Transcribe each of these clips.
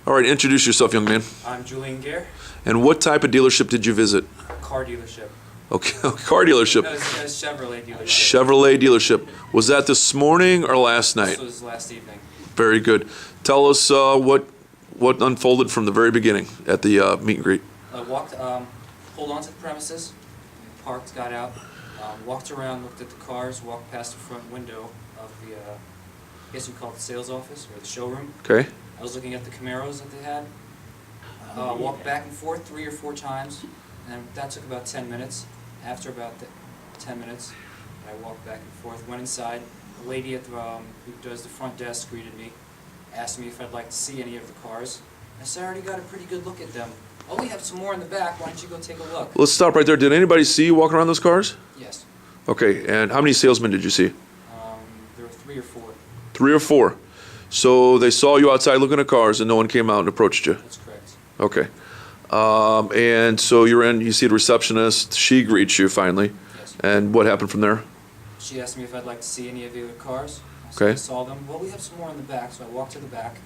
All right, introduce yourself, young man. I'm Julian Gare, And what type of dealership did you visit? car dealership. Okay, car dealership. No, it's a Chevrolet dealership. Chevrolet dealership. Was that this morning or last night? This was last evening. Very good. Tell us what unfolded from the very beginning at the meet and greet. I walked, pulled onto the premises, parked, got out, walked around, looked at the cars, walked past the front window of the, I guess you call it the sales office or the showroom. Okay. I was looking at the Camaros that they had. Walked back and forth 3 or 4 times, and that took about 10 minutes. After about 10 minutes, I walked back and forth, went inside. A lady at the, who does the front desk greeted me, asked me if I'd like to see any of the cars. I said, I already got a pretty good look at them. Oh, we have some more in the back. Why don't you go take a look? Let's stop right there. Did anybody see you walking around those cars? Yes. Okay, and how many salesmen did you see? There were 3 or 4. 3 or 4. So they saw you outside looking at cars and no one came out and approached you? That's correct. Okay. And so you're in, you see the receptionist, she greets you finally. Yes. And what happened from there? She asked me if I'd like to see any of the other cars. I said Okay. I saw them. Well, we have some more in the back, so I walked to the back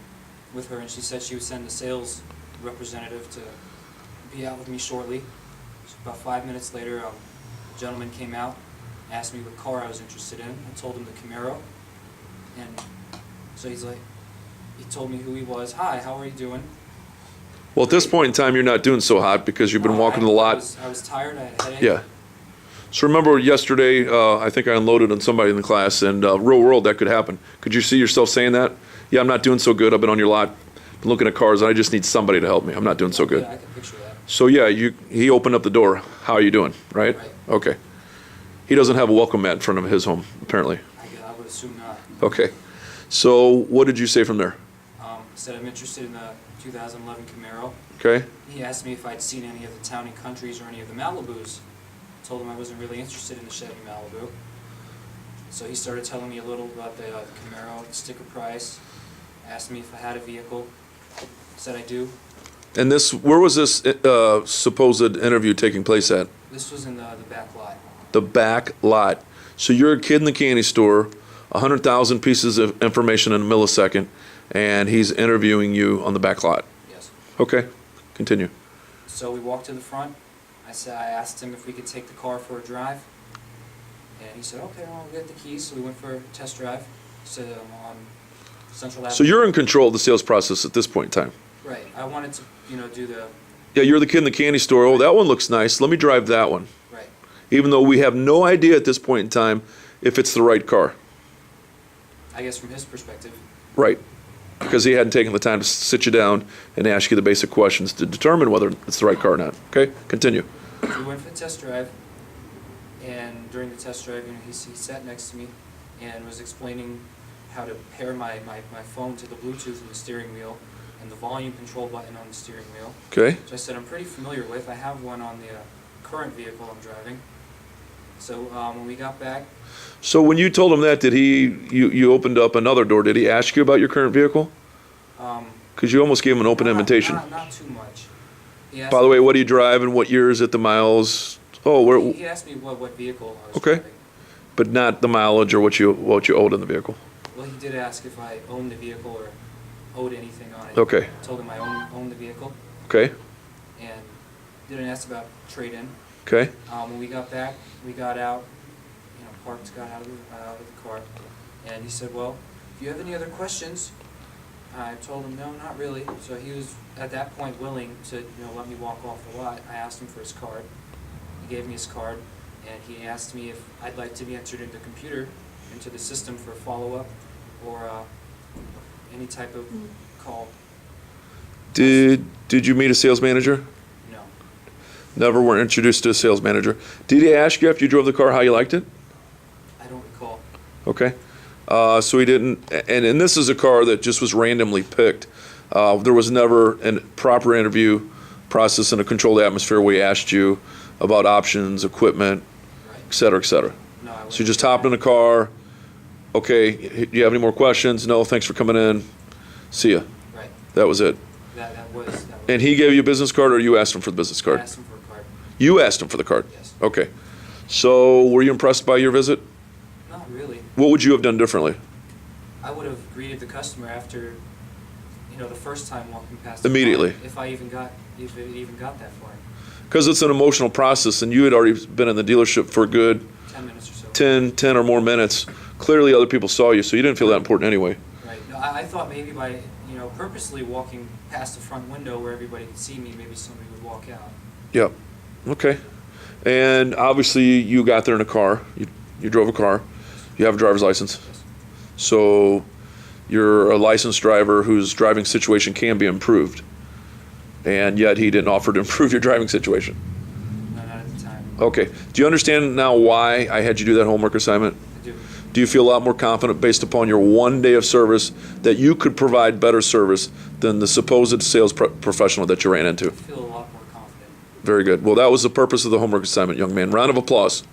with her, and she said she would send a sales representative to be out with me shortly. So about 5 minutes later, a gentleman came out, asked me what car I was interested in. I told him the Camaro, and so he told me who he was. Hi, how are you doing? Well, at this point in time, you're not doing so hot because you've been No, walking the lot. I was tired. I had a headache. Yeah. So remember yesterday, I think I unloaded on somebody in the class, and real world, that could happen. Could you see yourself saying that? Yeah, I'm not doing so good. I've been on your lot, been looking at cars, and I just need somebody to help me. I'm not doing so good. Yeah, I can picture that. So yeah, he opened up the door. How are you doing? Right? Right. Okay. He doesn't have a welcome mat in front of his home, apparently. I would assume not. Okay. So what did you say from there? I said I'm interested in the 2011 Camaro. Okay. He asked me if I'd seen any of the Town and Countries or any of the Malibus. I told him I wasn't really interested in the Chevy Malibu. So he started telling me a little about the Camaro, the sticker price, asked me if I had a vehicle. Said I do. And where was this supposed interview taking place at? This was in the back lot. The back lot. So you're a kid in the candy store, 100,000 pieces of information in a millisecond, and he's interviewing you on the back lot. Yes. Okay, continue. So we walked to the front. I asked him if we could take the car for a drive. And he said, okay, well, we'll get the keys. So we went for a test drive. So on Central Avenue. So you're in control of the sales process at this point in time. Right. I wanted to, do the... Yeah, you're the kid in the candy store. Oh, that one looks nice. Let me drive that one. Right. Even though we have no idea at this point in time if it's the right car. I guess from his perspective. Right. Because he hadn't taken the time to sit you down and ask you the basic questions to determine whether it's the right car or not. Okay, continue. We went for the test drive, and during the test drive, he sat next to me and was explaining how to pair my phone to the Bluetooth in the steering wheel and the volume control button on the steering wheel. Okay. So I said I'm pretty familiar with. I have one on the current vehicle I'm driving. So when we got back. So when you told him that, did you opened up another door? Did he ask you about your current vehicle? Because you almost gave him an open invitation. Not too much. By the way, what do you drive and what year is it, the miles? Oh, he asked me what vehicle I was okay. driving. But not the mileage or what you owed in the vehicle. Well, he did ask if I owned the vehicle or owed anything on it. Okay. I told him I owned the vehicle. Okay. And didn't ask about trade-in. Okay. When we got back, we got out, parked, got out of the car, and he said, well, if you have any other questions, I told him, no, not really. So he was, at that point, willing to, let me walk off the lot. I asked him for his card. He gave me his card, and he asked me if I'd like to be entered into the computer, into the system for follow-up or any type of call. Did you meet a sales manager? No. Never were introduced to a sales manager. Did he ask you after you drove the car how you liked it? I don't recall. Okay. So he didn't, and this is a car that just was randomly picked. There was never a proper interview process in a controlled atmosphere where he asked you about options, equipment, Right. et cetera, et cetera. No, I So you just hopped in the car. Okay, do you have any more questions? No, thanks for coming in. See ya. Right. That was it. That was. And he gave you a business card, or you asked him for the business I card? asked him for a card. You asked him for the card? Yes. Okay. So were you impressed by your visit? Not really. What would you have done differently? I would have greeted the customer after, the first time walking past Immediately. the car, if it even got that far. Because it's an emotional process, and you had already been in the dealership for a good 10 minutes or so. 10 or more minutes. Clearly other people saw you, so you didn't feel that important anyway. Right. No, I thought maybe by, purposely walking past the front window where everybody could see me, maybe somebody would walk out. Yep. Okay. And obviously you got there in a car. You drove a car. You have a driver's license. Yes. So you're a licensed driver whose driving situation can be improved. And yet he didn't offer to improve your driving situation. No, not at the time. Okay. Do you understand now why I had you do that homework assignment? I do. Do you feel a lot more confident based upon your 1 day of service that you could provide better service than the supposed sales professional that you ran into? I feel a lot more confident. Very good. Well, that was the purpose of the homework assignment, young man. Round of applause.